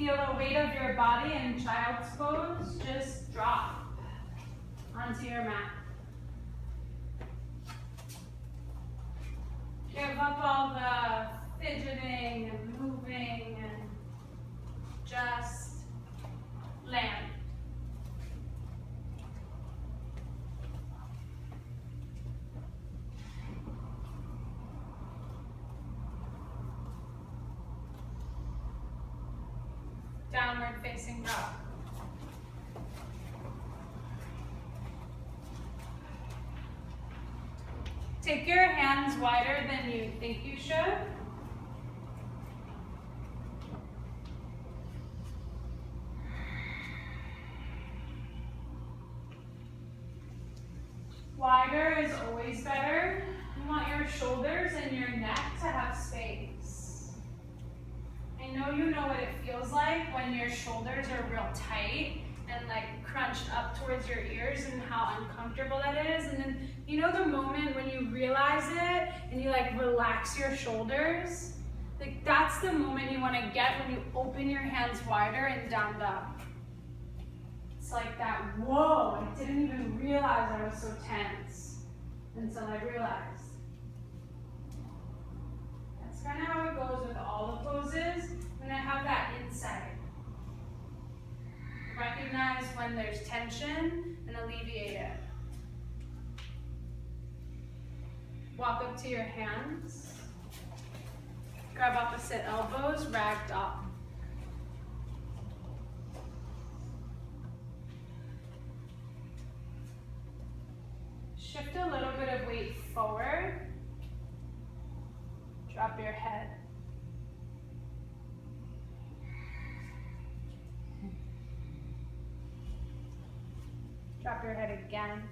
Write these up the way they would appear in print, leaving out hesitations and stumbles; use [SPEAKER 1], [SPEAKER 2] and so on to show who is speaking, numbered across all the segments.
[SPEAKER 1] feel the weight of your body in child's pose just drop onto your mat. Give up all the fidgeting and moving and just land. Downward facing dog. Take your hands wider than you think you should. Wider is always better. You want your shoulders and your neck to have space. I know you know what it feels like when your shoulders are real tight and like crunched up towards your ears and how uncomfortable that is. And then you know the moment when you realize it and you like relax your shoulders? Like that's the moment you want to get when you open your hands wider and down dog. It's like that, whoa, I didn't even realize I was so tense until I realized. That's kind of how it goes with all the poses when I have that insight. Recognize when there's tension and alleviate it. Walk up to your hands. Grab opposite elbows, ragdoll. Shift a little bit of weight forward. Drop your head. Drop your head again.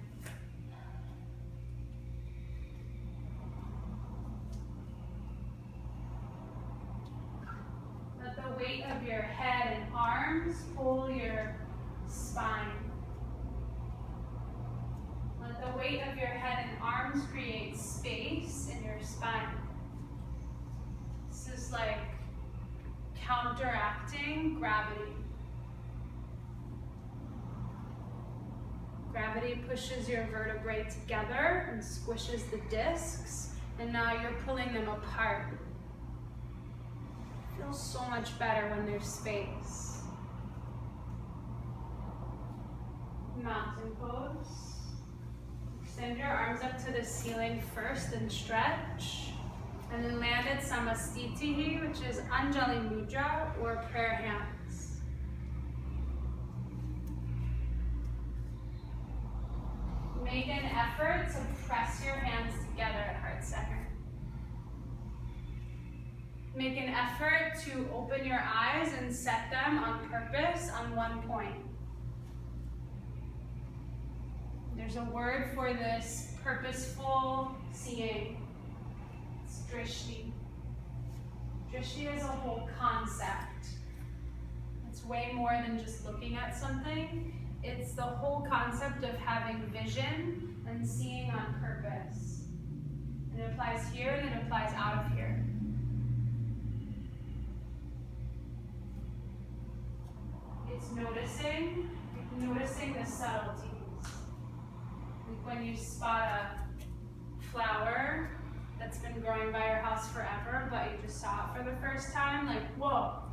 [SPEAKER 1] Let the weight of your head and arms pull your spine. Let the weight of your head and arms create space in your spine. This is like counteracting gravity. Gravity pushes your vertebrae together and squishes the discs, and now you're pulling them apart. It feels so much better when there's space. Mountain pose. Extend your arms up to the ceiling first and stretch, and then land at Samastiti, which is Anjali Mudra or prayer hands. Make an effort to press your hands together at heart center. Make an effort to open your eyes and set them on purpose on one point. There's a word for this purposeful seeing. It's drishti. Drishti is a whole concept. It's way more than just looking at something. It's the whole concept of having vision and seeing on purpose. And it applies here and it applies out of here. It's noticing the subtleties. Like when you spot a flower that's been growing by your house forever, but you just saw it for the first time, like, whoa.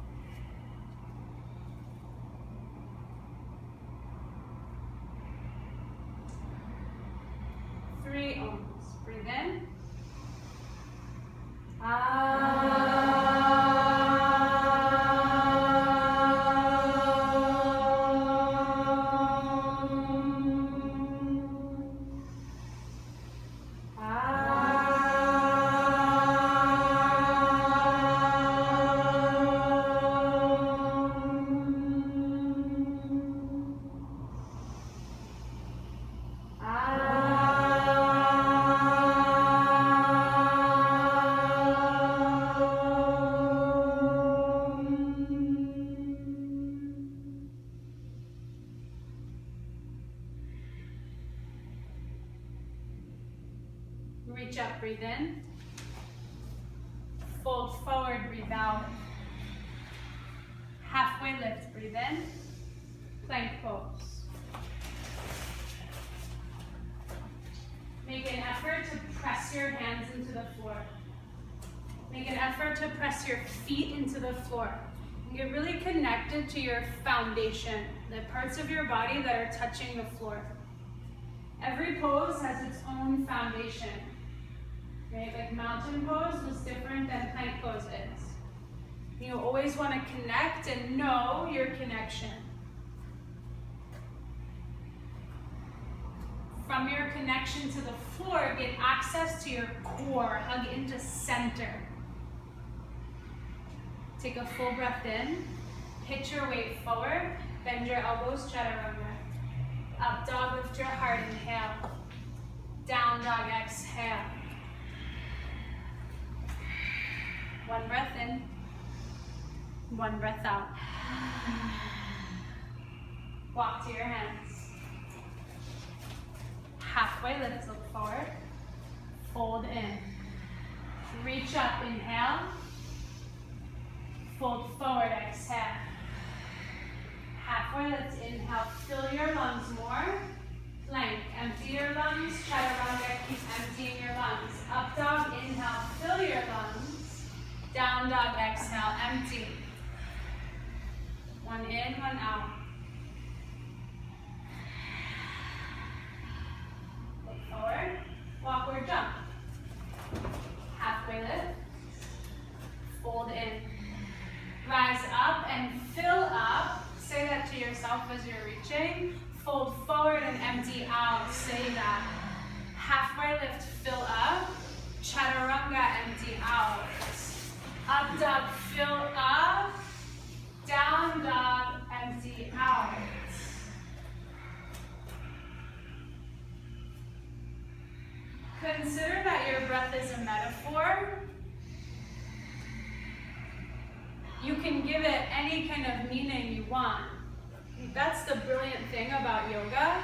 [SPEAKER 1] Three ohms. Breathe in. Reach up, breathe in. Fold forward, breathe out. Halfway lift, breathe in. Plank pose. Make an effort to press your hands into the floor. Make an effort to press your feet into the floor. And get really connected to your foundation, the parts of your body that are touching the floor. Every pose has its own foundation. Right? Like mountain pose was different than plank pose is. You always want to connect and know your connection. From your connection to the floor, get access to your core. Hug into center. Take a full breath in. Pitch your weight forward. Bend your elbows, chaturanga. Up dog, lift your heart, inhale. Down dog, exhale. One breath in. One breath out. Walk to your hands. Halfway lift, look forward. Fold in. Reach up, inhale. Fold forward, exhale. Halfway lift, inhale. Fill your lungs more. Plank, empty your lungs. Chaturanga, keep emptying your lungs. Up dog, inhale, fill your lungs. Down dog, exhale, empty. One in, one out. Look forward, walk or jump. Halfway lift, fold in. Rise up and fill up. Say that to yourself as you're reaching. Fold forward and empty out. Say that. Halfway lift, fill up. Chaturanga, empty out. Up dog, fill up. Down dog, empty out. Consider that your breath is a metaphor. You can give it any kind of meaning you want. That's the brilliant thing about yoga.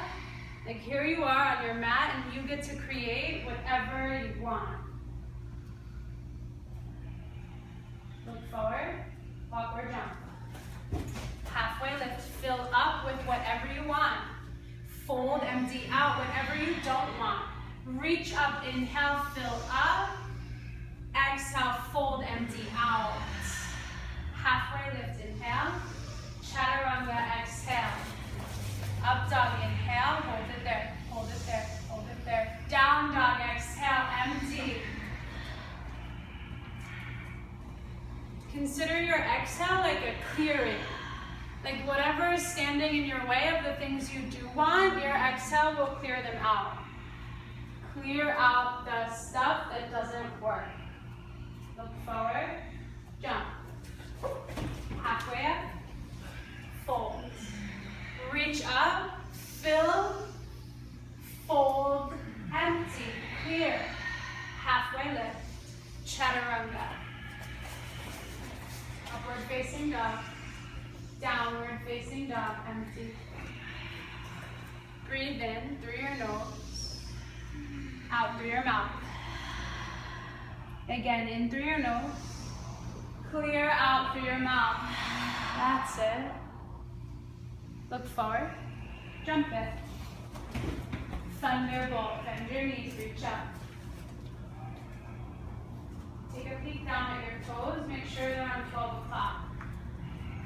[SPEAKER 1] Like here you are on your mat and you get to create whatever you want. Look forward, walk or jump. Halfway lift, fill up with whatever you want. Fold, empty out whatever you don't want. Reach up, inhale, fill up. Exhale, fold, empty out. Halfway lift, inhale. Chaturanga, exhale. Up dog, inhale, hold it there, hold it there, hold it there. Down dog, exhale, empty. Consider your exhale like a clearing. Like whatever is standing in your way of the things you do want, your exhale will clear them out. Clear out the stuff that doesn't work. Look forward, jump. Halfway up, fold. Reach up, fill, fold, empty, clear. Halfway lift, chaturanga. Upward facing dog, downward facing dog, empty. Breathe in through your nose, out through your mouth. Again, in through your nose, clear out through your mouth. That's it. Look forward, jump it. Thunderbolt, bend your knees, reach up. Take a peek down at your toes, make sure they're on 12 o'clock.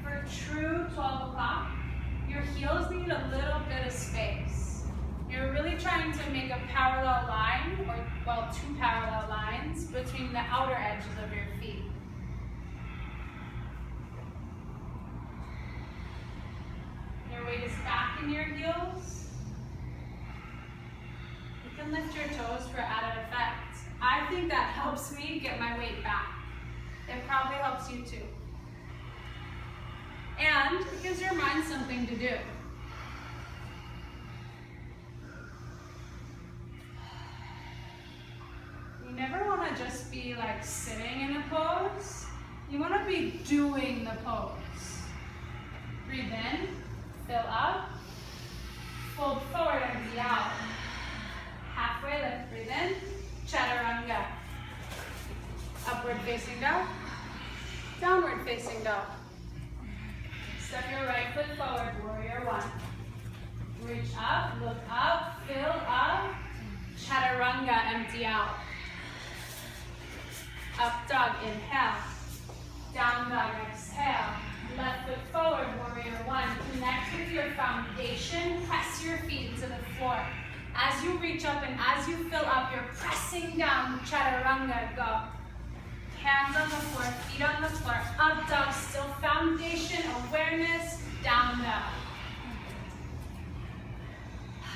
[SPEAKER 1] For true 12 o'clock, your heels need a little bit of space. You're really trying to make a parallel line, or well, two parallel lines between the outer edges of your feet. Your weight is back in your heels. You can lift your toes for added effect. I think that helps me get my weight back. It probably helps you too. And it gives your mind something to do. You never want to just be like sitting in a pose. You want to be doing the pose. Breathe in, fill up, fold forward, empty out. Halfway lift, breathe in, chaturanga. Upward facing dog, downward facing dog. Step your right foot forward, warrior one. Reach up, look up, fill up. Chaturanga, empty out. Up dog, inhale. Down dog, exhale. Left foot forward, warrior one. Connect with your foundation. Press your feet into the floor. As you reach up and as you fill up, you're pressing down. Chaturanga, go. Hands on the floor, feet on the floor. Up dog, still foundation, awareness. Down dog.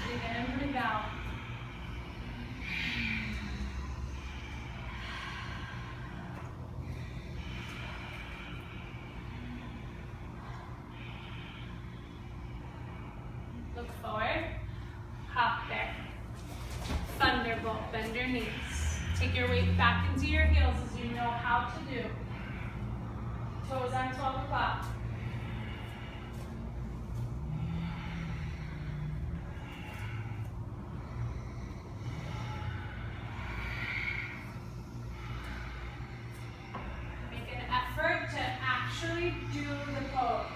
[SPEAKER 1] Breathe in and breathe out. Look forward, hop there. Thunderbolt, bend your knees. Take your weight back into your heels as you know how to do. Toes on 12 o'clock. Make an effort to actually do the pose.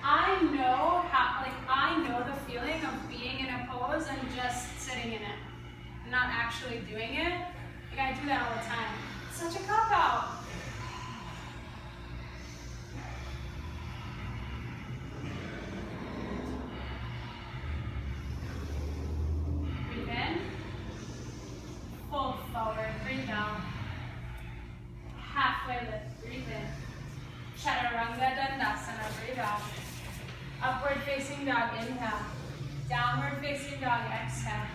[SPEAKER 1] I know the feeling of being in a pose and just sitting in it, and not actually doing it. Like, I do that all the time. It's such a cop-out. Breathe in. Fold forward. Breathe out. Halfway lift. Breathe in. Chaturanga Dandasana. Breathe out. Upward facing dog. Inhale. Downward facing dog. Exhale.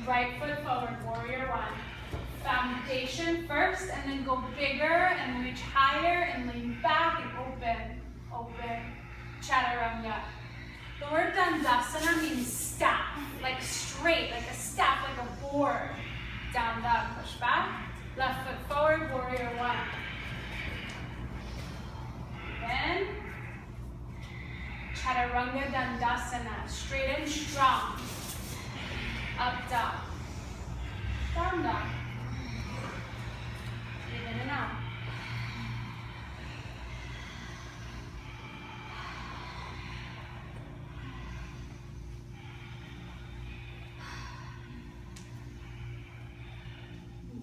[SPEAKER 1] Right foot forward. Warrior one. Foundation first, and then go bigger and reach higher and lean back and open, open. Chaturanga. The word Dandasana means staff, like straight, like a staff, like a board. Down dog, push back. Left foot forward, warrior one. Then, Chaturanga Dandasana, straight and strong. Up dog. Down dog. Breathe in and out.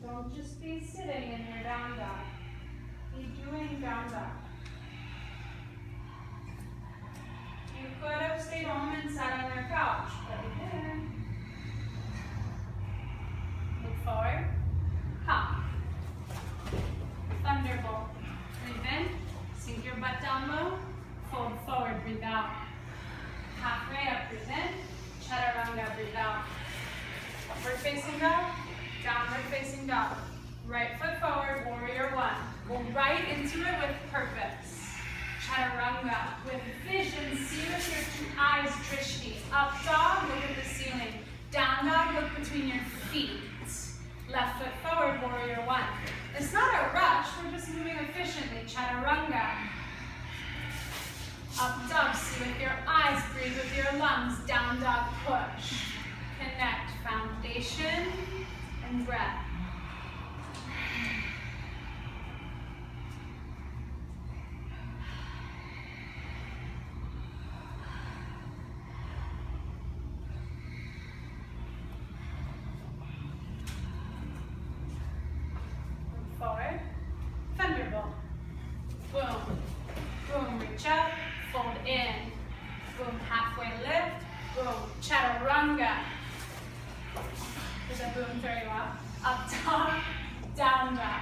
[SPEAKER 1] Don't just be sitting in your down dog. Be doing down dog. You could have stayed home and sat on your couch, but you didn't. Look forward. Hop. Thunderbolt. Breathe in. Sink your butt down low. Fold forward. Breathe out. Halfway up. Breathe in. Chaturanga. Breathe out. Upward facing dog. Downward facing dog. Right foot forward. Warrior one. Go right into it with purpose. Chaturanga. With vision. See with your two eyes. Drishti. Up dog. Look at the ceiling. Down dog. Look between your feet. Left foot forward, warrior one. It's not a rush, we're just moving efficiently. Chaturanga. Up dog, see with your eyes, breathe with your lungs. Down dog, push. Connect foundation and breath. Forward, thunderbolt, boom, boom, reach up, fold in, boom, halfway lift, boom, chaturanga. Does that boom throw you up dog, down dog.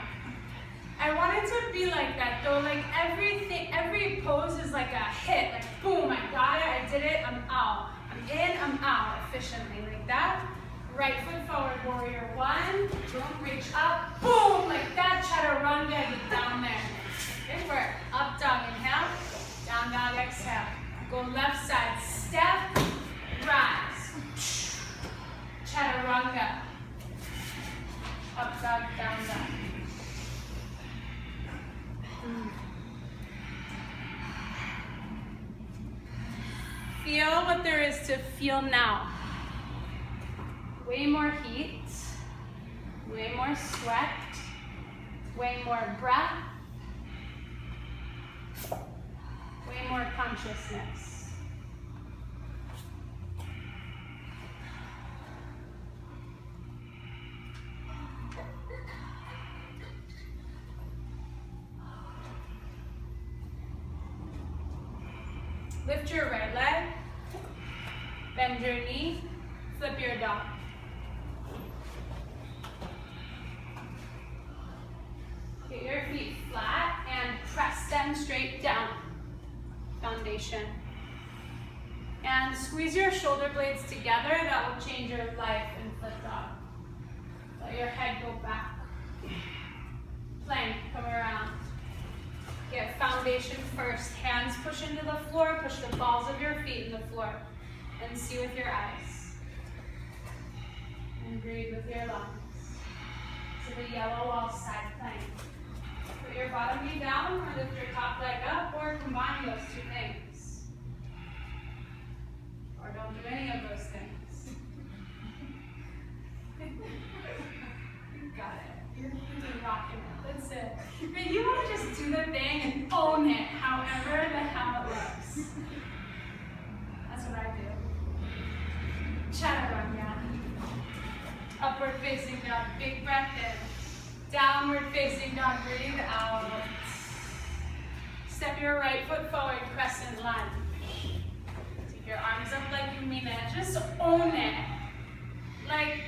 [SPEAKER 1] I want it to be like that though, like every pose is like a hit, like boom, I got it, I did it, I'm out. I'm in, I'm out, efficiently, like that. Right foot forward, warrior one. Boom, reach up. Boom, like that. Chaturanga, get down there. Good work. Up dog, inhale. Down dog, exhale. Go left side, step, rise. Chaturanga. Up dog, down dog. Feel what there is to feel now. Way more heat, way more sweat, way more breath, Way more consciousness. Lift your right leg, bend your knee, flip your dog. Get your feet flat and press them straight down. Foundation. And squeeze your shoulder blades together. That will change your life in flip dog. Let your head go back. Plank, come around. Get foundation first. Hands push into the floor. Push the balls of your feet in the floor. And see with your eyes. And breathe with your lungs. To the yellow wall side plank. Put your bottom knee down or lift your top leg up or combine those two things. Or don't do any of those things. You got it. You're rocking it. That's it. But you want to just do the thing and own it, however the hell it looks. That's what I do. Chaturanga. Upward facing dog. Big breath in. Downward facing dog. Breathe out. Step your right foot forward. Crescent lunge. Take your arms up like you mean it. Just own it. Like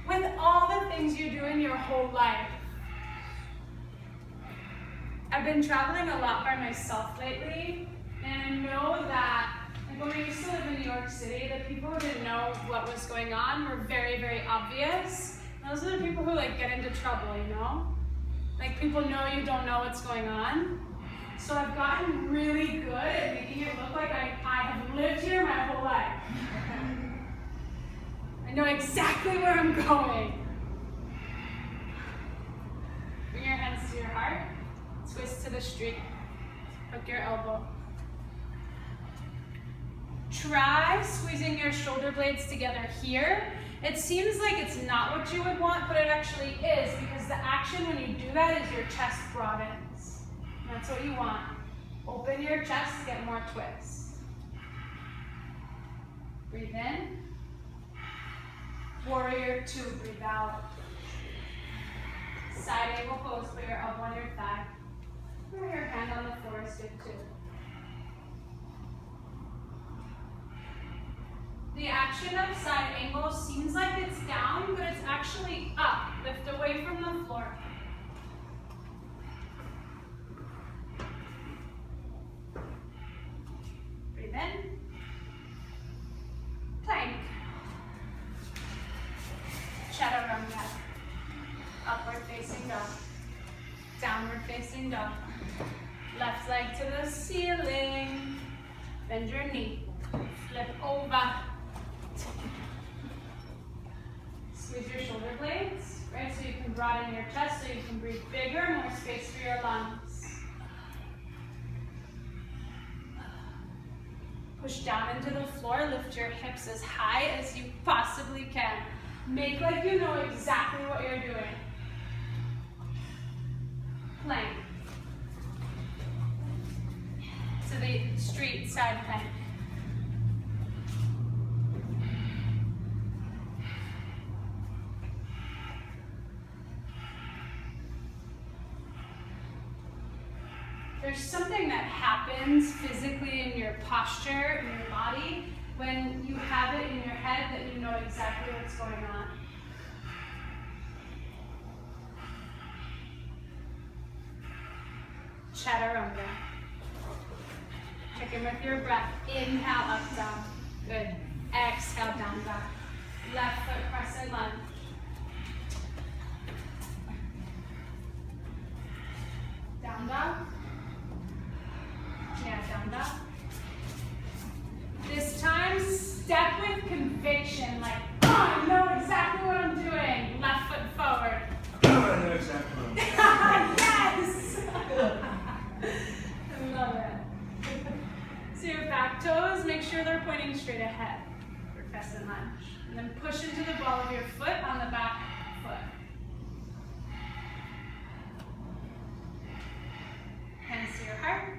[SPEAKER 1] with all the things you do in your whole life. I've been traveling a lot by myself lately, and I know that like when I used to live in New York City, the people who didn't know what was going on were very, very obvious. Those are the people who like get into trouble, you know? Like people know you don't know what's going on. So I've gotten really good at making it look like I have lived here my whole life. I know exactly where I'm going. Bring your hands to your heart. Twist to the street. Hook your elbow. Try squeezing your shoulder blades together here. It seems like it's not what you would want, but it actually is, because the action when you do that is your chest broadens. And that's what you want. Open your chest, get more twists. Breathe in. Warrior 2, breathe out. Side angle pose, put your elbow on your thigh. Put your hand on the floor is good too. The action of side angle seems like it's down, but it's actually up. Lift away from the floor. Breathe in. Plank. Chaturanga. Upward facing dog. Downward facing dog. Left leg to the ceiling. Bend your knee. Flip over. Squeeze your shoulder blades, right? So you can broaden your chest so you can breathe bigger, more space for your lungs. Push down into the floor, lift your hips as high as you possibly can. Make like you know exactly what you're doing. Plank. To the street side plank. There's something that happens physically in your posture, in your body, when you have it in your head that you know exactly what's going on. Chaturanga. Check in with your breath. Inhale, up, down. Good. Exhale, down, down. Left foot crescent lunge. Down, down. Yeah, down, down. This time, step with conviction, like, oh, I know exactly what I'm doing. Left foot forward.
[SPEAKER 2] I know exactly what I'm doing.
[SPEAKER 1] Yes! I love it. So your back toes, make sure they're pointing straight ahead for crescent lunge. And then push into the ball of your foot on the back foot. Hands to your heart.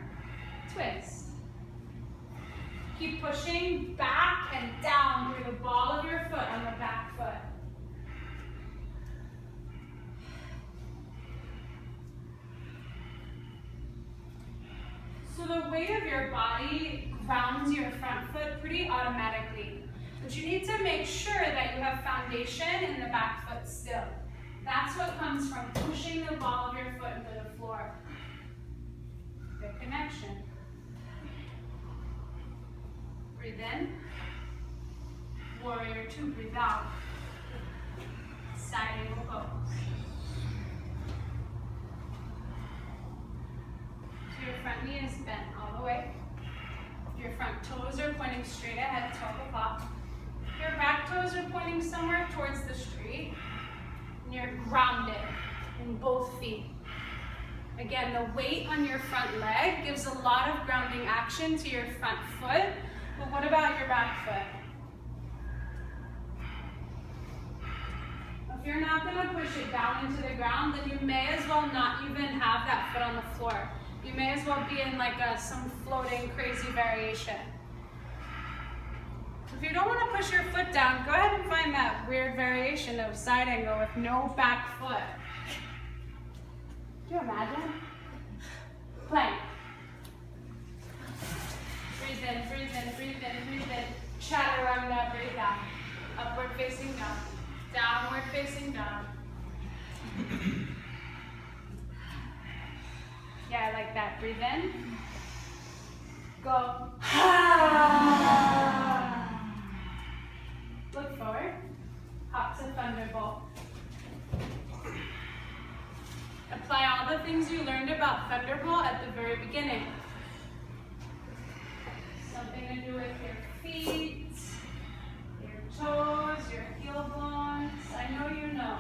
[SPEAKER 1] Twist. Keep pushing back and down through the ball of your foot on the back foot. So the weight of your body grounds your front foot pretty automatically. But you need to make sure that you have foundation in the back foot still. That's what comes from pushing the ball of your foot into the floor. Good connection. Breathe in. Warrior 2, breathe out. Side angle pose. So your front knee is bent all the way. Your front toes are pointing straight ahead, 12 o'clock. Your back toes are pointing somewhere towards the street. And you're grounded in both feet. Again, the weight on your front leg gives a lot of grounding action to your front foot. But what about your back foot? If you're not going to push it down into the ground, then you may as well not even have that foot on the floor. You may as well be in like some floating crazy variation. If you don't want to push your foot down, go ahead and find that weird variation of side angle with no back foot. Can you imagine? Plank. Breathe in, breathe in, breathe in, breathe in. Chaturanga, breathe out. Upward facing dog. Downward facing dog. Yeah, I like that. Breathe in. Go. Look forward. Hop to thunderbolt. Apply all the things you learned about thunderbolt at the very beginning. Something to do with your feet, your toes, your heel bones. I know you know.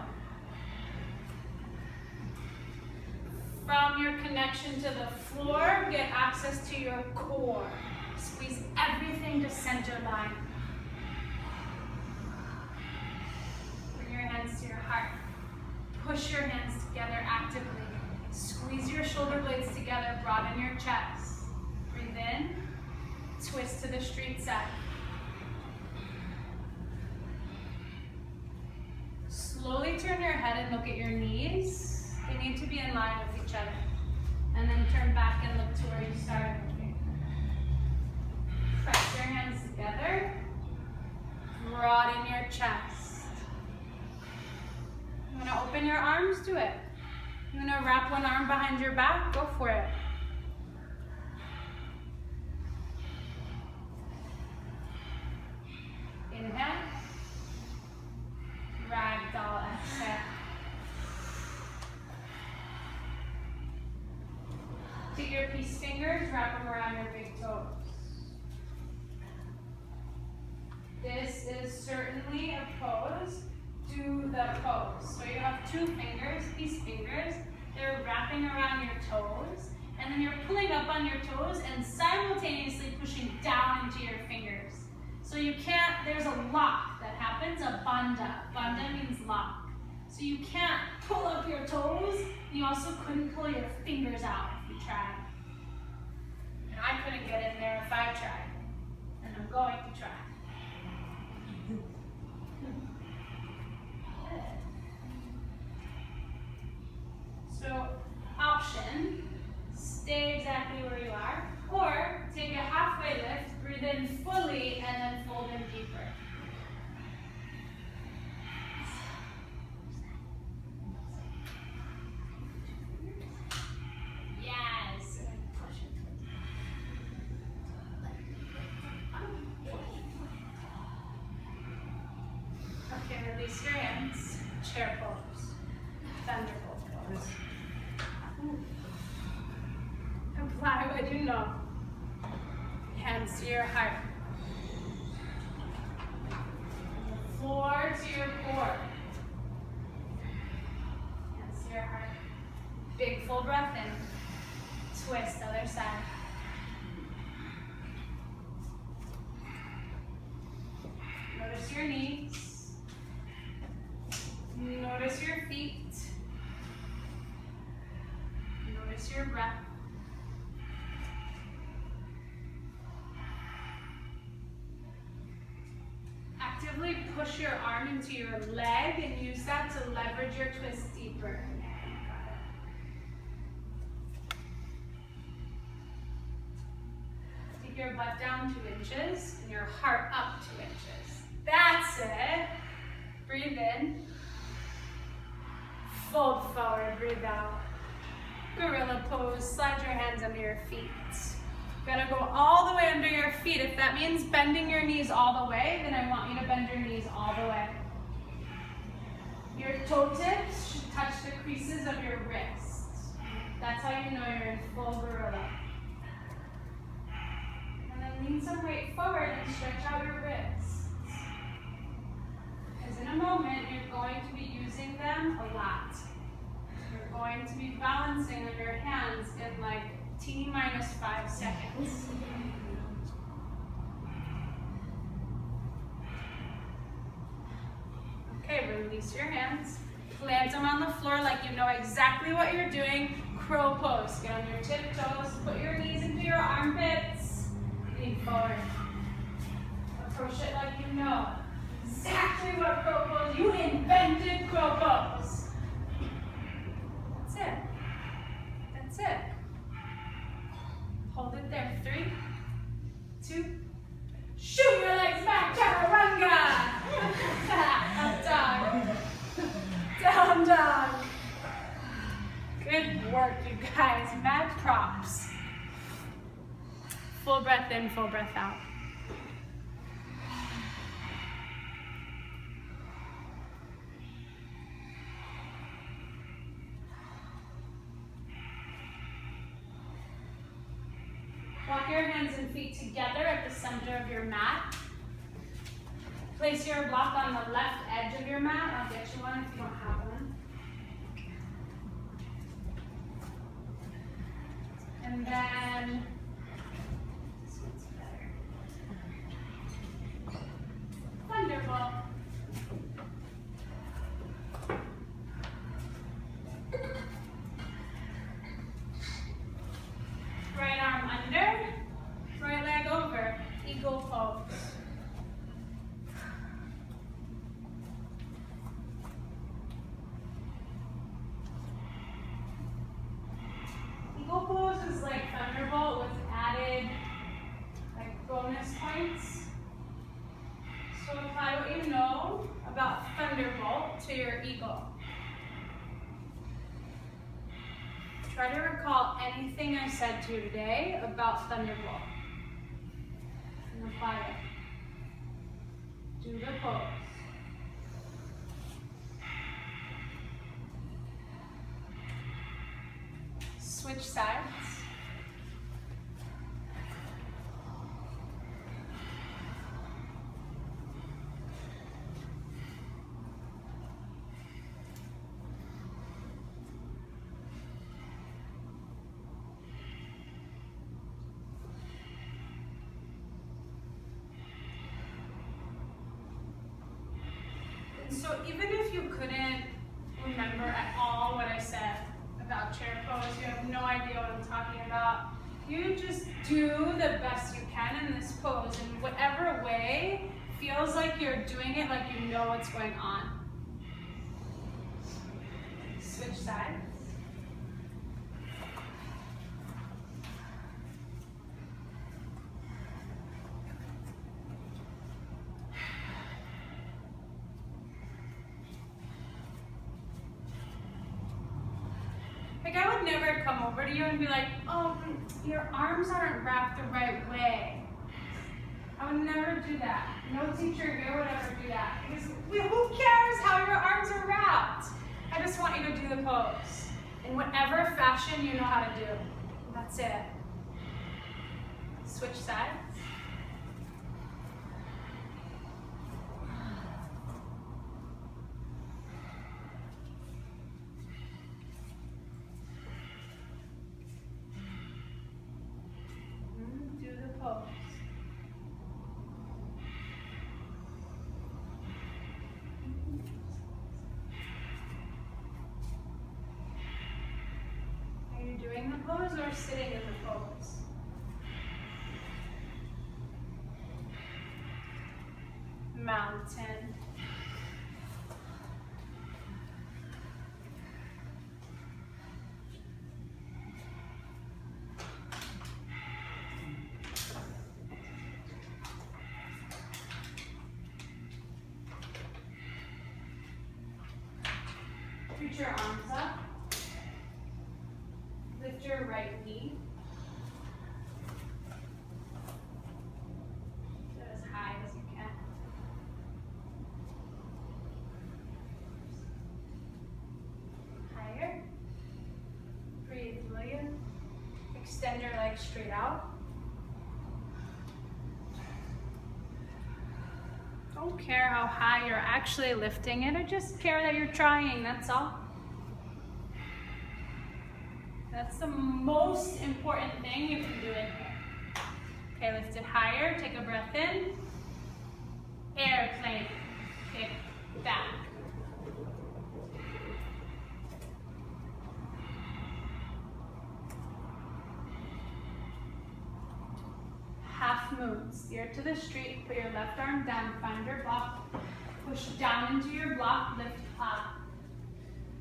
[SPEAKER 1] From your connection to the floor, get access to your core. Squeeze everything to center line. Bring your hands to your heart. Push your hands together actively. Squeeze your shoulder blades together, broaden your chest. Breathe in, twist to the street side. Slowly turn your head and look at your knees. They need to be in line with each other. And then turn back and look to where you started looking. Press your hands together. Broaden your chest. You want to open your arms? Do it. You want to wrap one arm behind your back? Go for it. Inhale. Ragdoll exhale. Take your peace fingers, wrap them around your big toes. This is certainly a pose to the pose. So you have two fingers, peace fingers. They're wrapping around your toes. And then you're pulling up on your toes and simultaneously pushing down into your fingers. So you can't, there's a lock that happens, a bandha. Bandha means lock. So you can't pull up your toes, and you also couldn't pull your fingers out if you tried. And I couldn't get in there if I tried. And I'm going to try. So, option, stay exactly where you are, or take a halfway lift, breathe in fully, and then fold in deeper. Yes. Okay, release your hands. Chair pose. Thunderbolt pose. Apply what you know. Hands to your heart. Floor to your core. Hands to your heart. Big full breath in. Twist, other side. Notice your knees. Notice your feet. Notice your breath. push your arm into your leg and use that to leverage your twist deeper. Take your butt down 2 inches and your heart up 2 inches. That's it. Breathe in. Fold forward, breathe out. Gorilla pose, slide your hands under your feet. You're gonna go all the way under your feet. If that means bending your knees all the way, then I want you to bend your knees all the way. Your toe tips should touch the creases of your wrists. That's how you know you're in full gorilla. And then lean some weight forward and stretch out your wrists. Because in a moment, you're going to be using them a lot. You're going to be balancing on your hands in like T-minus 5 seconds. Okay, release your hands. Plant them on the floor like you know exactly what you're doing. Crow pose. Get on your tiptoes. Put your knees into your armpits. Lean forward. Approach it like you know exactly what crow pose. You invented crow pose. That's it. That's it. Hold it there. 3, 2, shoot your legs back, chaturanga. Up dog. Down dog. Good work, you guys. Mad props. Full breath in, full breath out. Walk your hands and feet together at the center of your mat. Place your block on the left edge of your mat. I'll get you one if you don't have one. And then, this one's better. Thunderbolt. Right arm under, right leg over, eagle pose. Eagle pose is like Thunderbolt with added like bonus points. So apply what you know about Thunderbolt to your eagle. Try to recall anything I said to you today about Thunderbolt and apply it. Do the pose. Switch sides. So even if you couldn't remember at all what I said about chair pose, you have no idea what I'm talking about, you just do the best you can in this pose in whatever way feels like you're doing it like you know what's going on. Switch sides. Like I would never come over to you and be like, oh, your arms aren't wrapped the right way. I would never do that. No teacher here would ever do that. Because who cares how your arms are wrapped? I just want you to do the pose. In whatever fashion you know how to do. That's it. Switch sides. Do the pose. Are you doing the pose or sitting in the pose? mountain. Reach your arms up. Lift your right knee. Get as high as you can. Higher. Breathe, will you? Extend your legs straight out. Don't care how high you're actually lifting it, I just care that you're trying, that's all. That's the most important thing you can do in here. Okay, lift it higher, take a breath in. Airplane, kick back. Half moon, steer to the street, put your left arm down, find your block, push down into your block, lift up.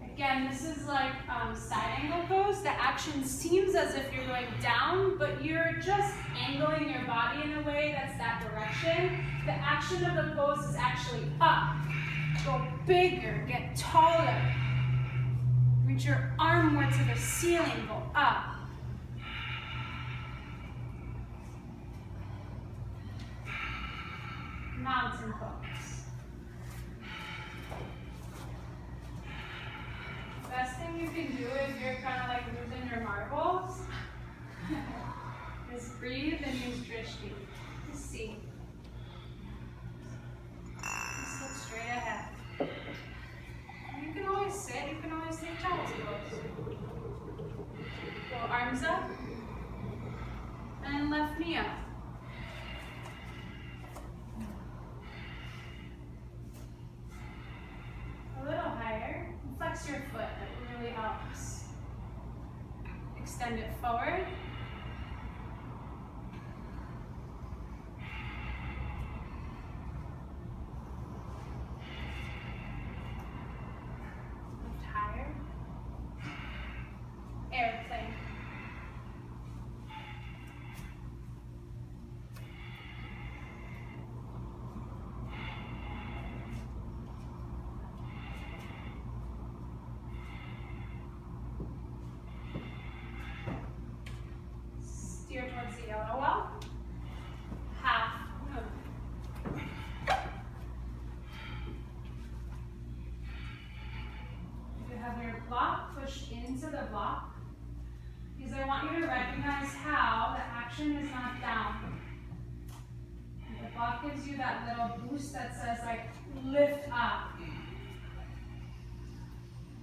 [SPEAKER 1] Again, this is like side angle pose. The action seems as if you're going down, but you're just angling your body in a way that's that direction. The action of the pose is actually up. Go bigger, get taller. Reach your arm more to the ceiling, go up. Mountain pose. Best thing you can do if you're kind of like losing your marbles is breathe and use drishti. Just see. Just look straight ahead. You can always sit, you can always take child's pose. Go arms up and left knee up. A little higher. Flex your foot, that really helps. Extend it forward. Lift higher. Airplane. Steer towards the yellow wall. Half moon. You have your block, push into the block. Because I want you to recognize how the action is not down. The block gives you that little boost that says like lift up.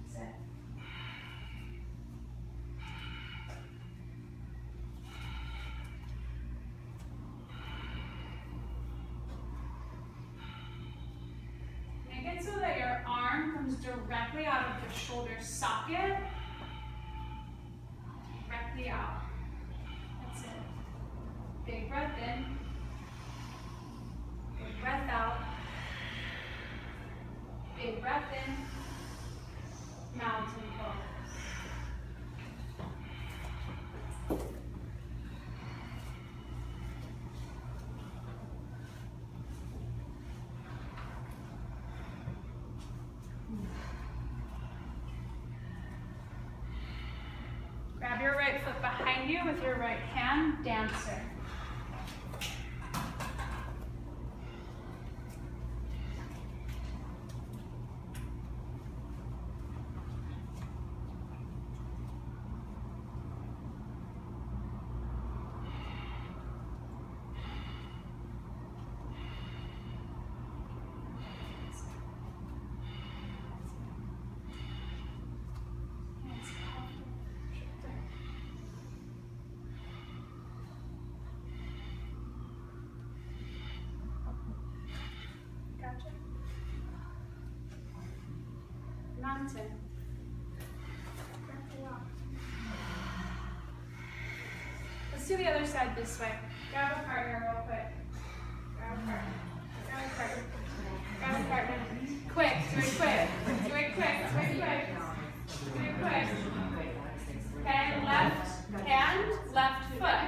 [SPEAKER 1] That's it. Make it so that your arm comes directly out of the shoulder socket. Directly out. That's it. Big breath in. Big breath out. Big breath in. Mountain pose. Grab your right foot behind you with your right hand, dancer. Gotcha. Mountain. Let's do the other side this way. Grab a partner real quick. Grab a partner. Grab a partner. Grab a partner. Quick, do it quick. Do it quick, do it quick. Do it quick. Okay, left hand, left foot.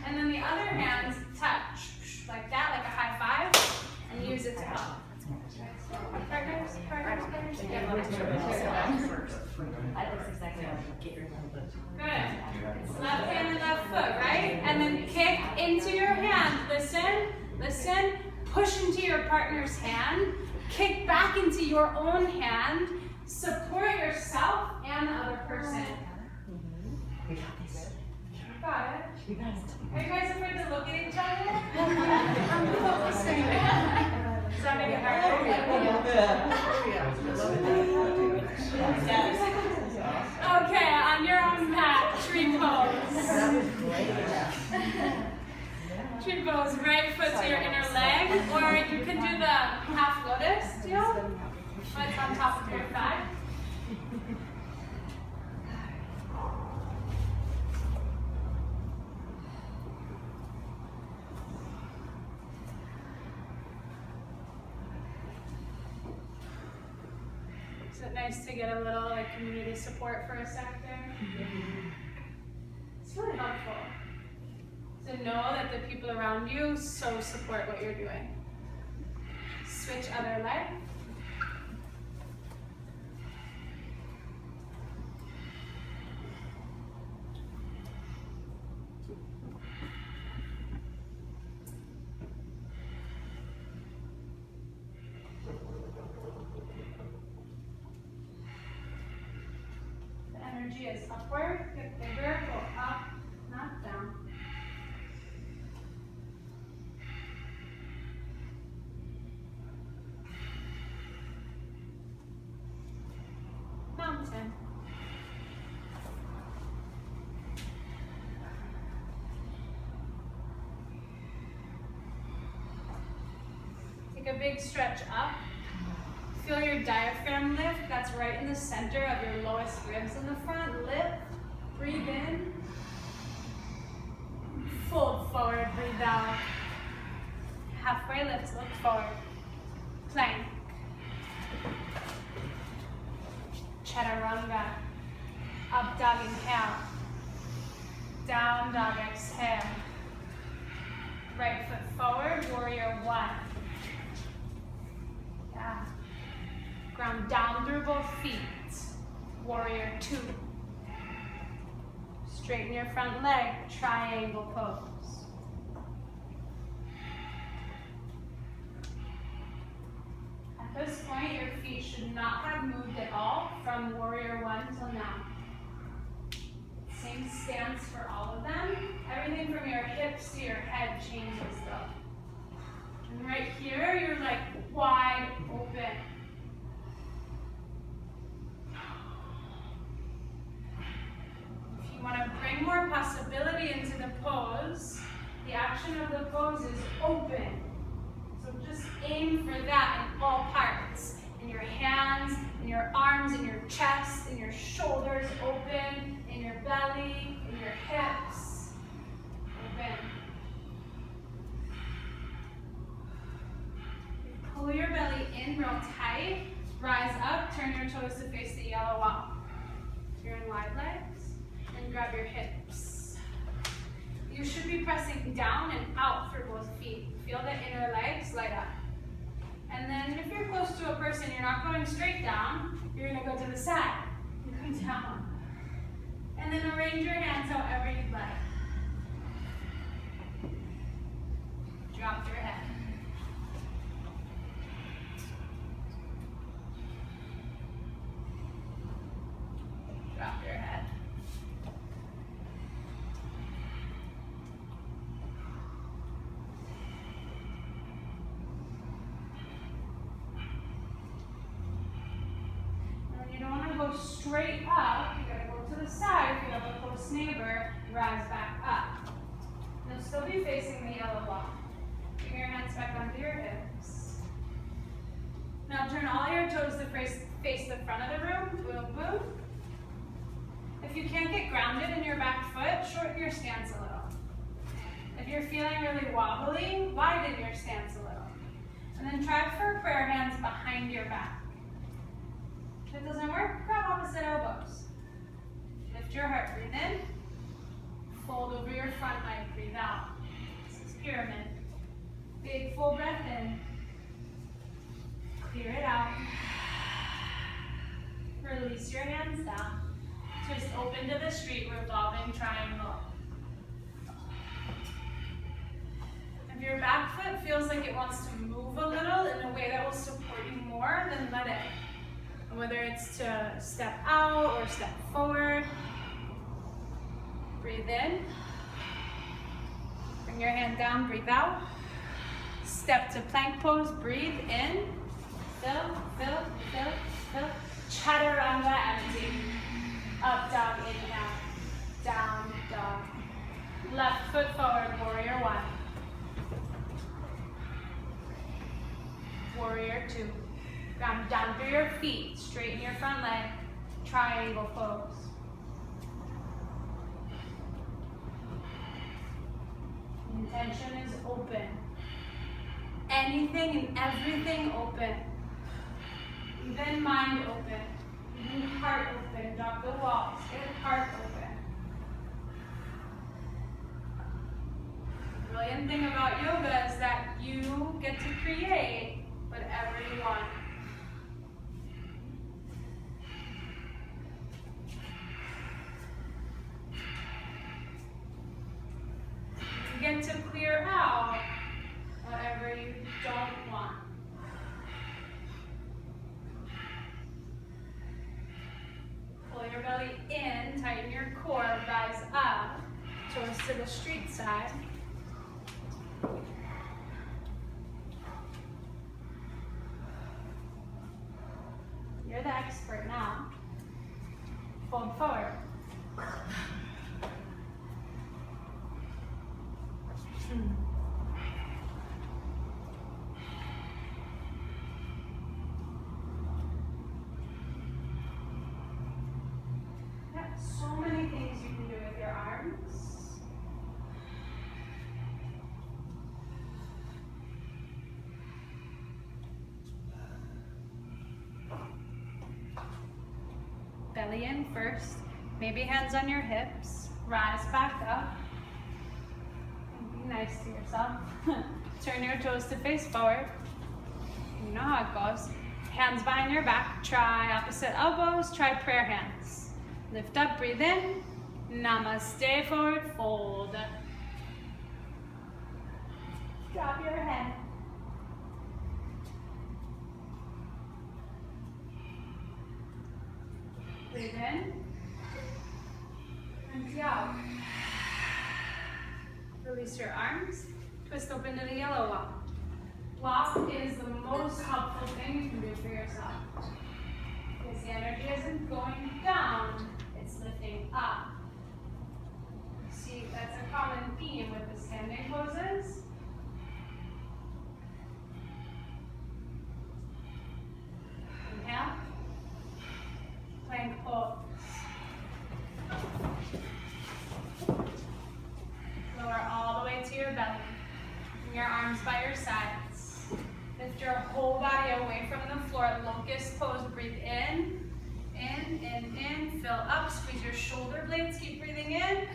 [SPEAKER 1] And then the other hand, touch. Like that, like a high five. And use it to help. Partners, partners, partners. Good. Left hand and left foot, right? And then kick into your hand. Listen, listen. Push into your partner's hand. Kick back into your own hand. Support yourself and the other person.
[SPEAKER 3] We got this.
[SPEAKER 1] You got it.
[SPEAKER 3] We got it.
[SPEAKER 1] Are you guys afraid to look at each other? I'm focusing. Does that make it hard? Okay, on your own mat, tree pose. Tree pose, right foot to your inner leg, or you can do the half lotus deal. Foot on top of your thigh. Is it nice to get a little like community support for a sec there? It's really helpful to know that the people around you so support what you're doing. Switch other leg. Energy is upward, get bigger, go up, not down. Mountain. Take a big stretch up. Feel your diaphragm lift. That's right in the center of your lowest ribs in the front. Lift. Breathe in. Fold forward. Breathe out. Halfway lift. Look forward. Plank. Chaturanga. Up dog inhale. Down dog exhale. Right foot forward. Warrior one. Yeah. Ground down through both feet. Warrior two. Straighten your front leg. Triangle pose. At this point, your feet should not have moved at all from warrior one till now. Same stance for all of them. Everything from your hips to your head changes though. And right here, you're like wide open. If you want to bring more possibility into the pose, the action of the pose is open. So just aim for that in all parts. In your hands, in your arms, in your chest, in your shoulders, open, in your belly, in your hips, open. Pull your belly in real tight, rise up, turn your toes to face the yellow wall. If you're in wide legs, and grab your hips. You should be pressing down and out through both feet. Feel the inner legs light up. And then if you're close to a person, you're not going straight down, you're gonna go to the side. You go down. And then arrange your hands however you'd like. Drop your head. Drop your head. And you don't want to go straight up. You gotta go to the side. If you have a close neighbor, rise back up. You'll still be facing the yellow wall. Bring your hands back onto your hips. Now turn all your toes to face the front of the room. Boom, boom. If you can't get grounded in your back foot, shorten your stance a little. If you're feeling really wobbly, widen your stance a little. And then try for prayer hands behind your back. If it doesn't work, grab opposite elbows. Lift your heart, breathe in. Fold over your front leg, breathe out. This is pyramid. Big full breath in. Clear it out. Release your hands down. Twist open to the street, revolving triangle. If your back foot feels like it wants to move a little in a way that will support you more, then let it. Whether it's to step out or step forward. Breathe in. Bring your hand down, breathe out. Step to plank pose, breathe in. Fill, fill, fill, fill. Chaturanga empty. Up dog, inhale. Down dog. Left foot forward, warrior one. Warrior two. Ground down through your feet, straighten your front leg. Triangle pose. Intention is open. Anything and everything open. Even mind open. Even heart open. Drop the walls. Get heart open. The brilliant thing about yoga is that you get to create whatever you want. You get to clear out whatever you don't want. Pull your belly in, tighten your core, rise up, toes to the street side. You're the expert now. Fold forward. So many things you can do with your arms. Belly in first. Maybe hands on your hips. Rise back up. Be nice to yourself. Turn your toes to face forward. You know how it goes. Hands behind your back. Try opposite elbows. Try prayer hands. Lift up, breathe in. Namaste, forward fold. Drop your head. Breathe in. Empty out. Release your arms. Twist open to the yellow walk. Walk is the most helpful thing you can do for yourself. Because the energy isn't going down. It's lifting up. See, that's a common theme with the standing poses. Inhale. Plank pose. Lower all the way to your belly. Bring your arms by your sides. Lift your whole body away from the floor. Locust pose. Breathe in. In, fill up, squeeze your shoulder blades, keep breathing in,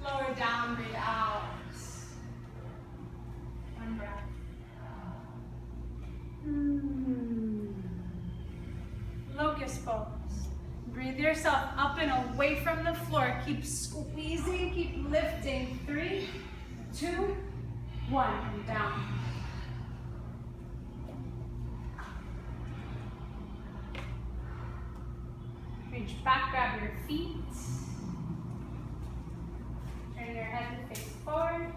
[SPEAKER 1] lower down, breathe out. One breath. Locust pose. Breathe yourself up and away from the floor. Keep squeezing, keep lifting. 3, 2, 1, and down. Reach back, grab your feet. Turn your head to face forward.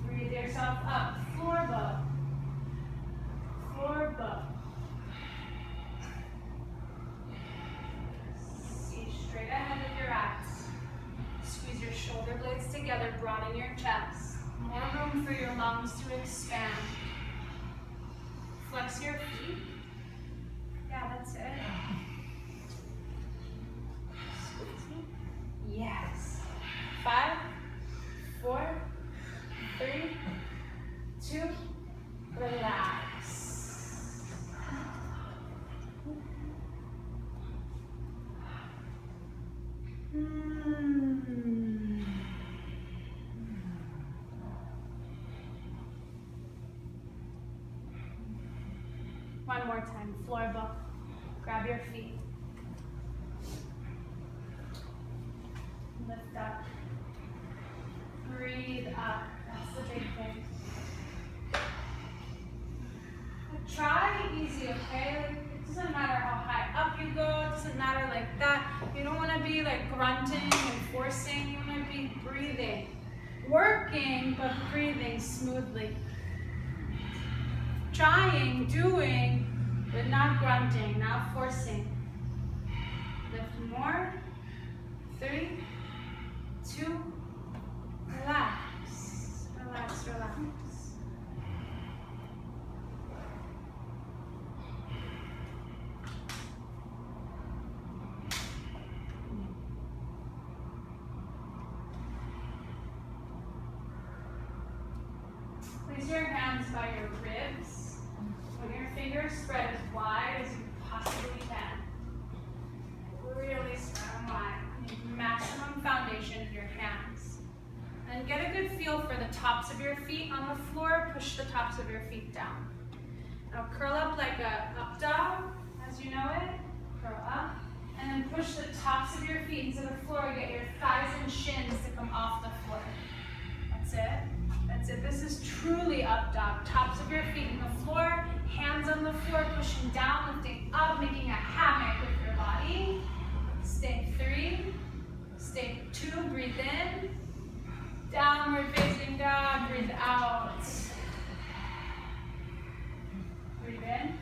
[SPEAKER 1] Breathe yourself up. Floor bow. Floor bow. See straight ahead with your eyes. Squeeze your shoulder blades together. Broaden your chest. More room for your lungs to expand. Flex your feet. Yeah, that's it. Yes. 5, 4, 3, 2, relax. floor book. Grab your feet. Lift up. Breathe up. That's the big thing. Try easy, okay? Like, it doesn't matter how high up you go. It doesn't matter like that. You don't want to be like grunting and forcing. You want to be breathing. Working, but breathing smoothly. Trying, doing, but not grunting, not forcing. Lift more. 3, 2, relax. Relax, relax. Place your hands by your ribs. Put your fingers spread as wide as you possibly can. Really spread them wide. Need maximum foundation of your hands. And get a good feel for the tops of your feet on the floor. Push the tops of your feet down. Now curl up like a up dog, as you know it. Curl up. And then push the tops of your feet into the floor. Get your thighs and shins to come off the floor. That's it. That's it. This is truly up dog. Tops of your feet in the floor, hands on the floor, pushing down, lifting up, making a hammock with your body. Stay 3, stay 2, breathe in. Downward facing dog, breathe out. Breathe in.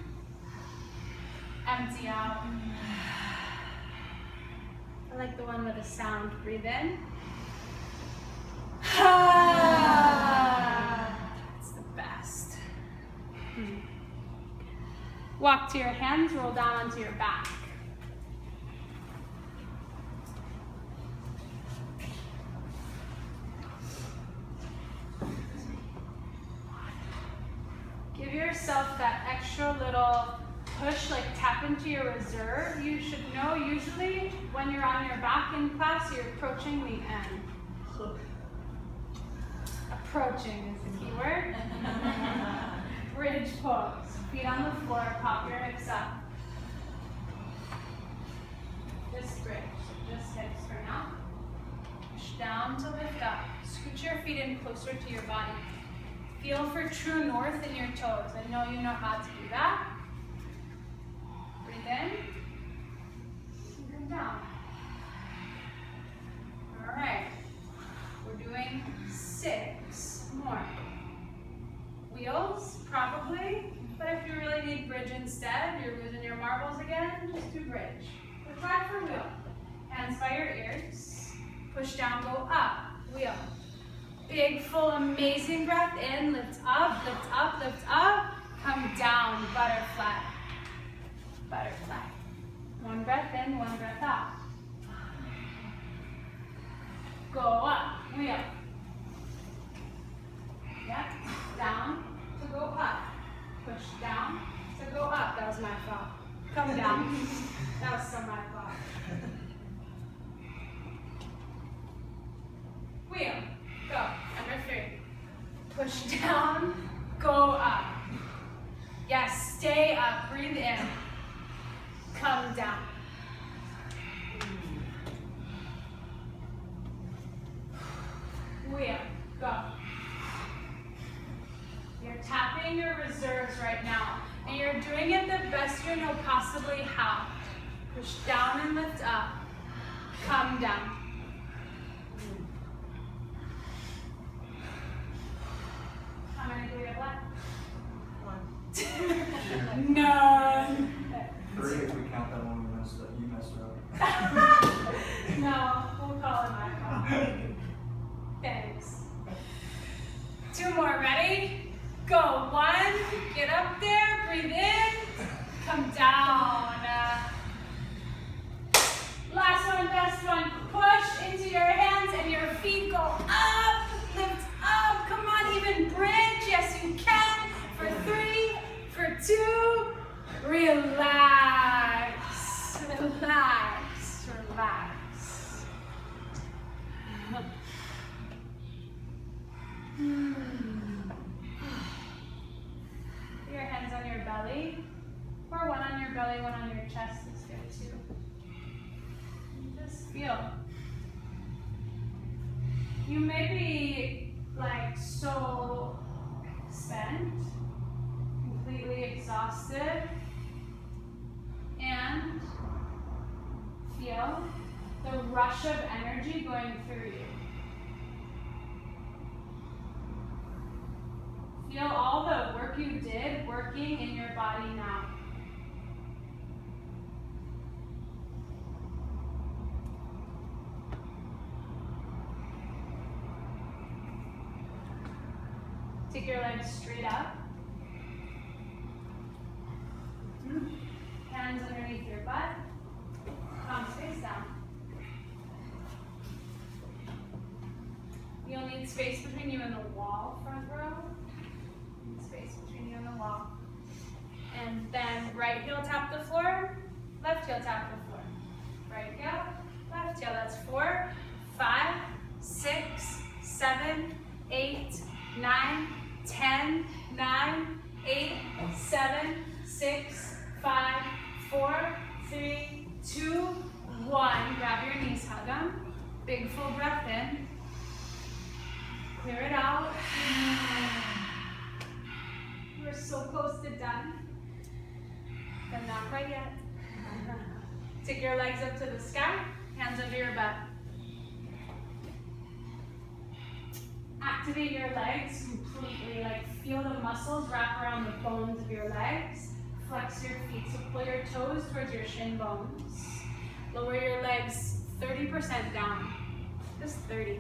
[SPEAKER 1] Empty out. I like the one with a sound. Breathe in. It's the best. Walk to your hands, roll down onto your back. Give yourself that extra little push, like tap into your reserve. You should know usually when you're on your back in class, you're approaching the end. Approaching is the key word. Bridge pose. Feet on the floor, pop your hips up. Just bridge, just hips for now. Push down to lift up. Scoot your feet in closer to your body. Feel for true north in your toes. I know you know how to do that. Breathe in. And come down. All right. We're doing 6 more. Wheels, probably, but if you really need bridge instead, you're losing your marbles again, just do bridge. But try for wheel. Hands by your ears. Push down, go up, wheel. Big, full, amazing breath in, lift up, lift up, lift up. Come down, butterfly. Butterfly. One breath in, one breath out. Go up, wheel. Yep, down to go up. Push down to go up. That was my fault. Come down. That was so my fault. Wheel, go. Number 3. Push down, go up. Yes, stay up, breathe in. Come down. Wheel, go. You're tapping your reserves right now, and you're doing it the best you know possibly how. Push down and lift up. Come down. How many do we have left? 1. None.
[SPEAKER 2] 3 if we count that one you messed up.
[SPEAKER 1] No, we'll call it my fault. Thanks. 2 more, ready? Go. 1, get up there, breathe in, come down. Last one, best one. Push into your hands and your feet go up, lift up. Come on, even bridge. Yes, you can. For 3, for 2, relax, relax, relax. Your hands on your belly or one on belly one on your chest is good too. Just feel. You may be like so spent, completely exhausted, and feel the rush of energy going through you. Feel all the work you did working in your body now. Take your legs straight up. Hands underneath your butt. Palms face down. You'll need space between you and the wall, front row. Space between you and the wall. And then right heel tap the floor, left heel tap the floor. Right heel, left heel. That's 4, 5, 6, 7, 8, 9, 10, 9, 8, 7, 6, 5, 4, 3, 2, 1. Grab your knees, hug them. Big full breath in. Clear it out. We're so close to done, but not quite yet. Take your legs up to the sky, hands under your butt. Activate your legs completely, like feel the muscles wrap around the bones of your legs. Flex your feet, so pull your toes towards your shin bones. Lower your legs 30% down, just 30.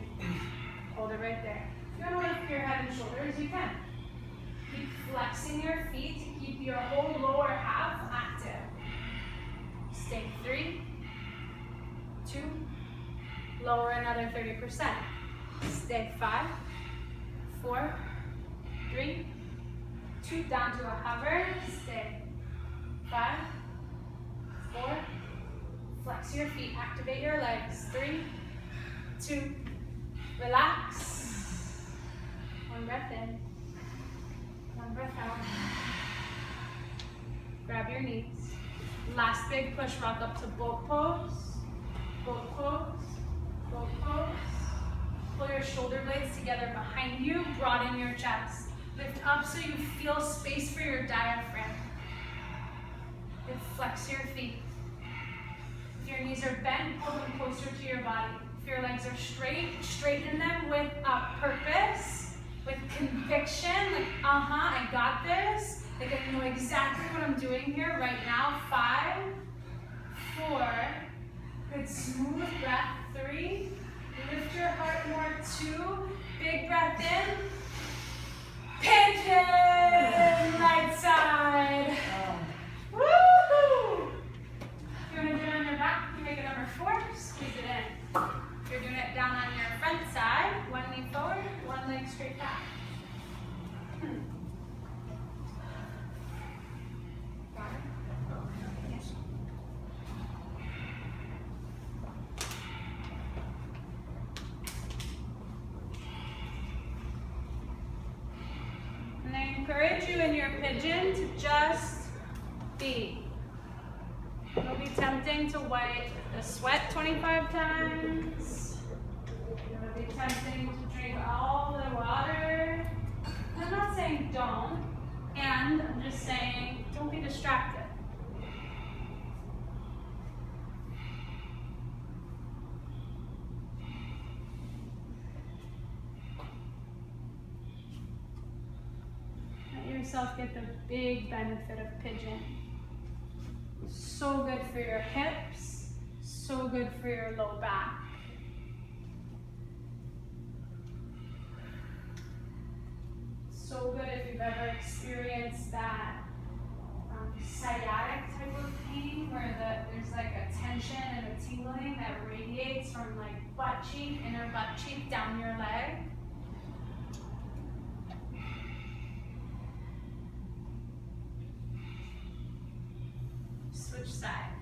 [SPEAKER 1] Hold it right there. If you want to lift your head and shoulders, you can. Keep flexing your feet to keep your whole lower half active. Stay 3, 2, lower another 30%. Stay 5, 4, 3, 2, down to a hover. Stay 5, 4, flex your feet, activate your legs. 3, 2, relax. One breath in. One breath out. Grab your knees. Last big push, rock up to boat pose. Boat pose. Boat pose. Pull your shoulder blades together behind you. Broaden your chest. Lift up so you feel space for your diaphragm. And flex your feet. If your knees are bent, pull them closer to your body. If your legs are straight, straighten them with purpose. With conviction, like, I got this. Like, I know exactly what I'm doing here right now. 5, 4, good smooth breath. 3, lift your heart more. 2, big breath in. Pigeon, right side. Woohoo! If you want to do it on your back, you make it number 4, squeeze it in. If you're doing it down on your front side, one knee forward, one leg straight back. Got it? Yes. And I encourage you in your pigeon to just be. It'll be tempting to wipe the sweat 25 times. It'll be tempting to drink all the water. I'm not saying don't, and I'm just saying don't be distracted. Let yourself get the big benefit of pigeon. So good for your hips, so good for your low back. So good if you've ever experienced that sciatic type of pain where there's like a tension and a tingling that radiates from like butt cheek, inner butt cheek down your leg. Switch sides.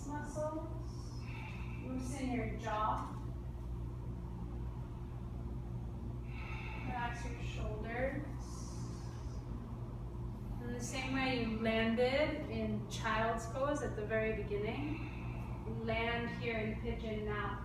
[SPEAKER 1] muscles. Loosen your jaw. Relax your shoulders. In the same way you landed in child's pose at the very beginning, land here in pigeon now.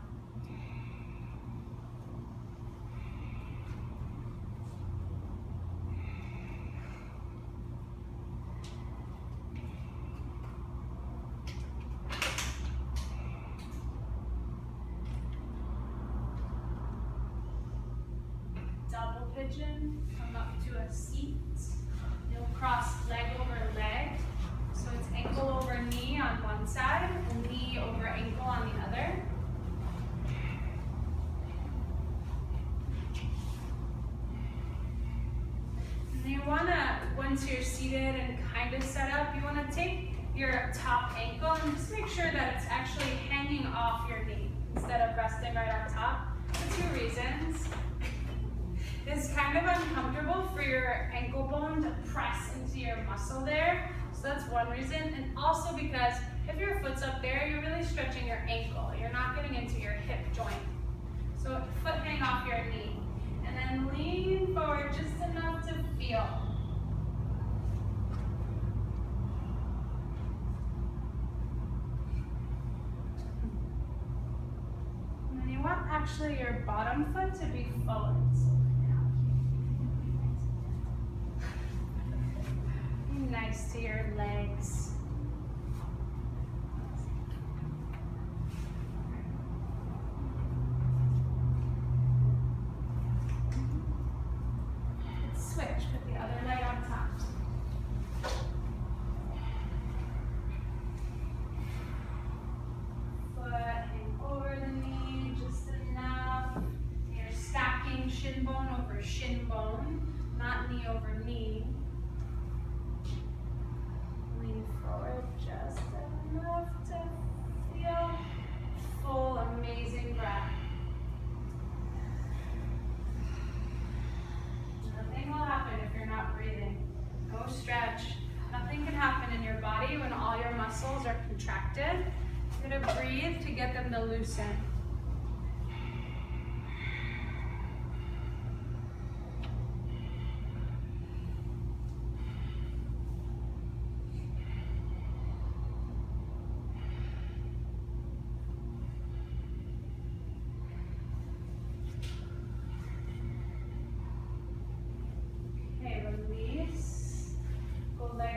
[SPEAKER 1] Double pigeon, come up to a seat. You'll cross leg over leg. So it's ankle over knee on one side and knee over ankle on the other. And you wanna, once you're seated and kind of set up, you wanna take your top ankle and just make sure that it's actually hanging off your knee instead of resting right on top. For 2 reasons. It's kind of uncomfortable for your ankle bone to press into your muscle there. So that's one reason. And also because if your foot's up there, you're really stretching your ankle. You're not getting into your hip joint. So foot hang off your knee. And then lean forward just enough to feel. And then you want actually your bottom foot to be forward. Nice to your legs. Let's switch, put the other leg on top. Foot hang over the knee just enough. You're stacking shin bone over shin bone, not knee over knee. Forward just enough to feel full, amazing breath. Nothing will happen if you're not breathing. No stretch. Nothing can happen in your body when all your muscles are contracted. You're gonna breathe to get them to loosen.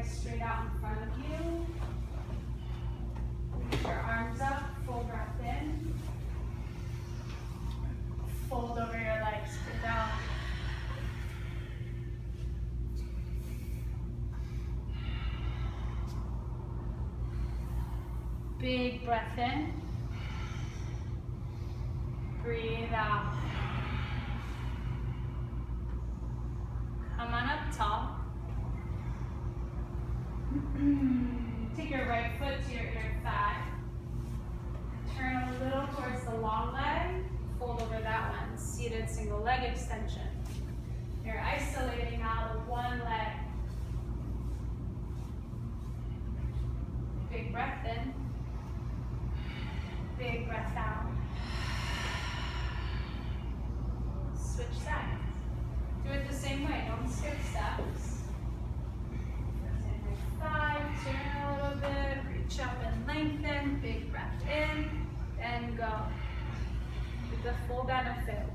[SPEAKER 1] Straight out in front of you. Reach your arms up, full breath in. Fold over your legs, sit down. Big breath in. Breathe out. Come on up tall. Take your right foot to your inner thigh. Turn a little towards the long leg. Fold over that one. Seated single leg extension. You're isolating now the one leg. Big breath in. Big breath out. Switch sides. Do it the same way. Don't skip steps. Turn a little bit, reach up and lengthen, big breath in, and go. Get the full benefit.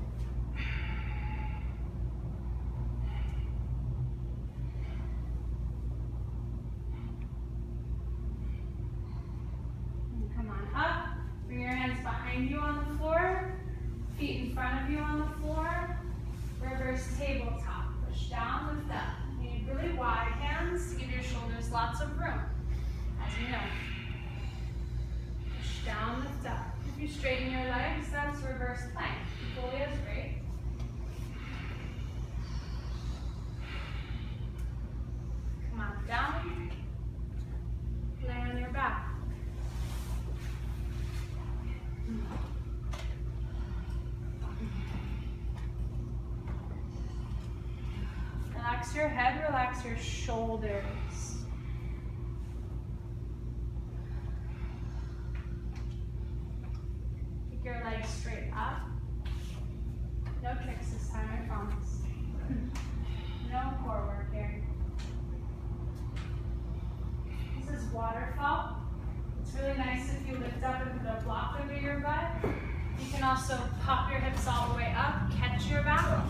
[SPEAKER 1] And come on up, bring your hands behind you on the floor, feet in front of you on the floor, reverse tabletop, push down, lift up. You need really wide hands to give your shoulders lots of room, as you know. Push down, lift up. If you straighten your legs, that's reverse plank. Fully as great. Come on down. Lay on your back. Relax your head, relax your shoulders. Kick your legs straight up. No tricks this time, I promise. No core work here. This is waterfall. It's really nice if you lift up and put a block under your butt. You can also pop your hips all the way up, catch your back.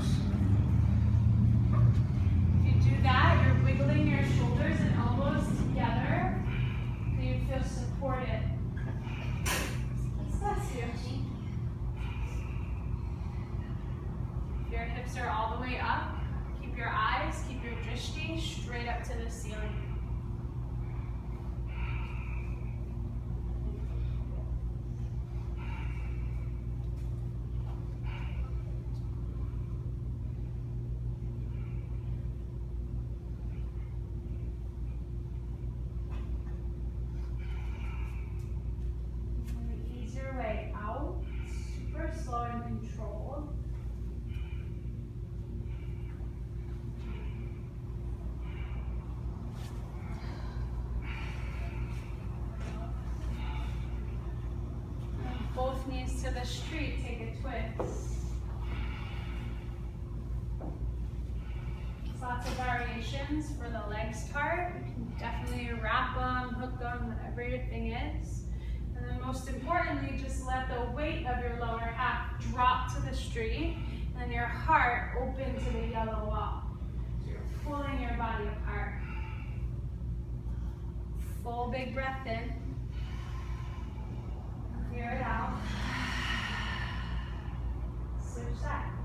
[SPEAKER 1] If you do that, you're wiggling your shoulders and elbows together so you feel supported. Bless you. If your hips are all the way up, keep your eyes, keep your drishti straight up to the ceiling. Ease your way out, super slow and controlled. Both knees to the street, take a twist. There's lots of variations for the legs part. You can definitely wrap them, hook them, whatever your thing is. And then most importantly, just let the weight of your lower half drop to the street and your heart open to the yellow wall. So you're pulling your body apart. Full big breath in. Clear it out. Switch sides.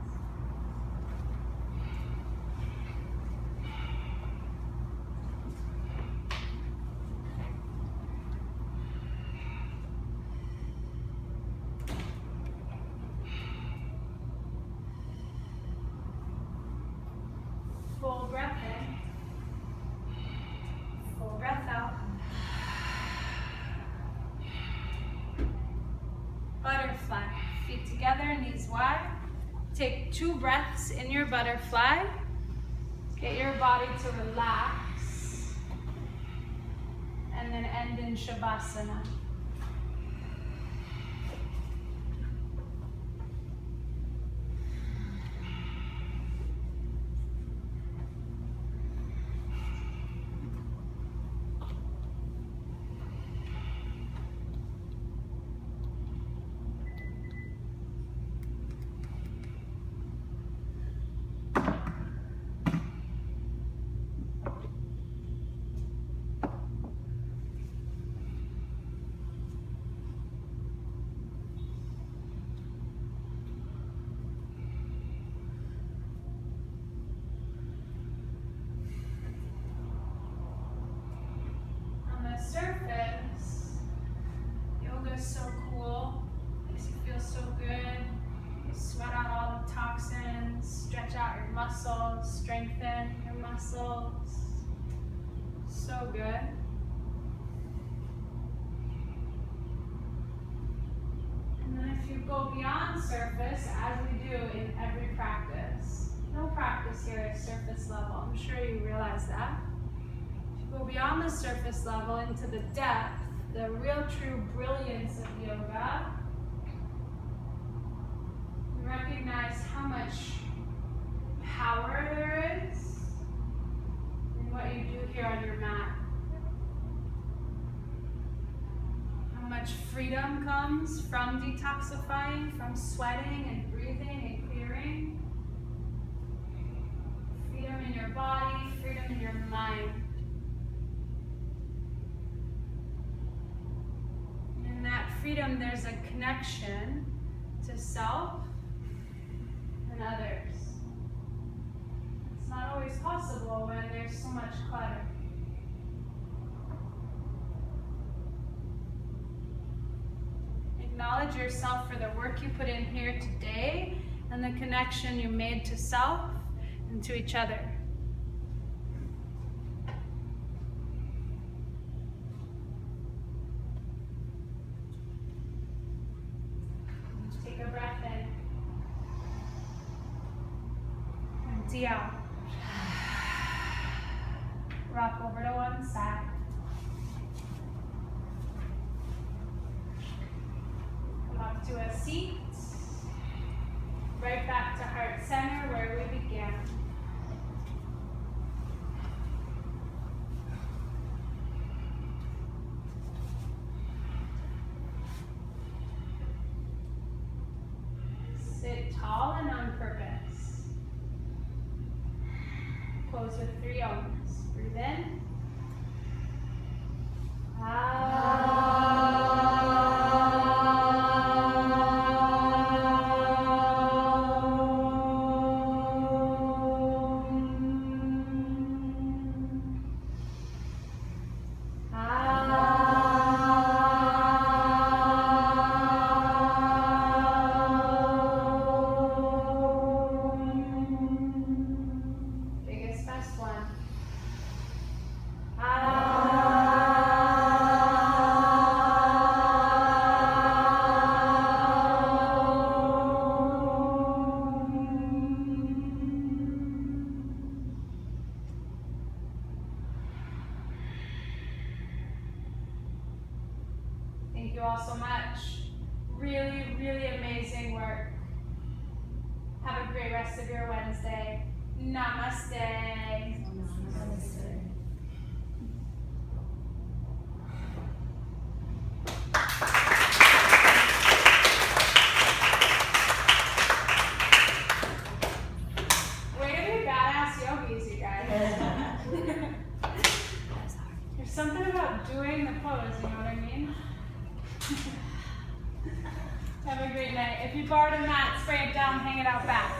[SPEAKER 1] Full breath in. Full breath out. Butterfly. Feet together, knees wide. Take 2 breaths in your butterfly. Get your body to relax. And then end in Shavasana. Surface, yoga is so cool, makes you feel so good. You sweat out all the toxins, stretch out your muscles, strengthen your muscles. So good. And then if you go beyond surface, as we do in every practice, no practice here is surface level. I'm sure you realize that. Go beyond the surface level into the depth, the real true brilliance of yoga. You recognize how much power there is in what you do here on your mat. How much freedom comes from detoxifying, from sweating and breathing and clearing. Freedom in your body, freedom in your mind. In that freedom, there's a connection to self and others. It's not always possible when there's so much clutter. Acknowledge yourself for the work you put in here today and the connection you made to self and to each other. Take a breath in. Empty out. Rock over to one side. Come up to a seat. Right back to heart center where we began. Sit tall and on purpose. Pose with 3 Oms. Breathe in. Biggest, best one. Thank you all so much. Really, really amazing work. Have a great rest of your Wednesday. Namaste. Way to be badass yogis, you guys. There's something about doing the pose, you know what I mean? Have a great night. If you borrowed a mat, spray it down, hang it out back.